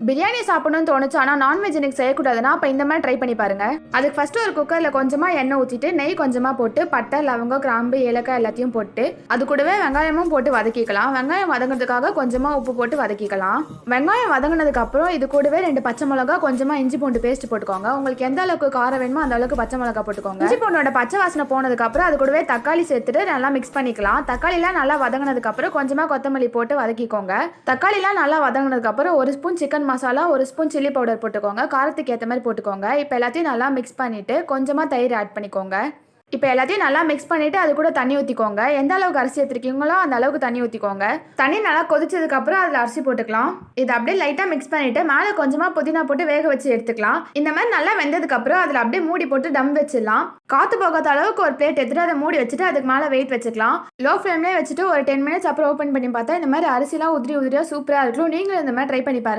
பிரியாணி சாப்பிடணும்னு தோணுச்சு, ஆனால் நான்வெஜ் எனக்கு செய்யக்கூடாதுன்னா அப்போ இந்த மாதிரி ட்ரை பண்ணி பாருங்க. அதுக்கு ஃபர்ஸ்ட் ஒரு குக்கரில் கொஞ்சமாக எண்ணெய் ஊற்றிட்டு நெய் கொஞ்சமாக போட்டு பட்டை, லவங்கம், கிராம்பு, ஏலக்காய் எல்லாத்தையும் போட்டு அது கூடவே வெங்காயமும் போட்டு வதக்கிக்கலாம். வெங்காயம் வதங்கிறதுக்காக கொஞ்சமாக உப்பு போட்டு வதக்கிக்கலாம். வெங்காயம் வதங்கினதுக்கு அப்புறம் இது கூடவே 2 பச்சை மிளகா, கொஞ்சமாக இஞ்சி பூண்டு பேஸ்ட் போட்டுக்கோங்க. உங்களுக்கு எந்த அளவுக்கு காரம் வேணுமோ அந்த அளவுக்கு பச்சை மிளகா போட்டுக்கோங்க. இஞ்சி பூண்டோட பச்சை வாசனை போனதுக்கு அப்புறம் அது கூடவே தக்காளி சேர்த்துட்டு நல்லா மிக்ஸ் பண்ணிக்கலாம். தக்காளிலாம் நல்லா வதங்கினதுக்கு அப்புறம் கொஞ்சமாக கொத்தமல்லி போட்டு வதக்கிக்கோங்க. தக்காளிலாம் நல்லா வதங்கினதுக்கு அப்புறம் 1 spoon chicken masala, 1 spoon chilli powder போட்டுக்கோங்க. காரத்துக்கு ஏற்ற மாதிரி போட்டுக்கோங்க. இப்போ எல்லாத்தையும் நல்லா மிக்ஸ் பண்ணிட்டு கொஞ்சமாக தயிர் ஆட் பண்ணிக்கோங்க. இப்போ எல்லாத்தையும் நல்லா மிக்ஸ் பண்ணிட்டு அது கூட தண்ணி ஊற்றிக்கோங்க. எந்த அளவுக்கு அரிசி எடுத்துருக்கீங்களோ அந்த அளவுக்கு தண்ணி ஊற்றிக்கோங்க. தண்ணி நல்லா கொதிச்சதுக்கு அப்புறம் அதில் அரிசி போட்டுக்கலாம். இதை அப்படியே லைட்டாக மிக்ஸ் பண்ணிட்டு மேலே கொஞ்சமாக புதினா போட்டு வேக வச்சு எடுத்துக்கலாம். இந்த மாதிரி நல்லா வெந்ததுக்கு அப்புறம் அதில் அப்படியே மூடி போட்டு தம் வச்சிடலாம். காற்று போகாத அளவுக்கு ஒரு பிளேட் எடுத்துட்டு அதை மூடி வச்சுட்டு அதுக்கு மேலே வெயிட் வச்சுக்கலாம். லோ ஃப்ளேம்லேயே வச்சுட்டு ஒரு 10 மினிட்ஸ் அப்புறம் ஓப்பன் பண்ணி பார்த்தா இந்த மாதிரி அரிசிலாம் உதிரியாக சூப்பராக இருக்கும். நீங்களும் இந்த மாதிரி ட்ரை பண்ணி பாருங்க.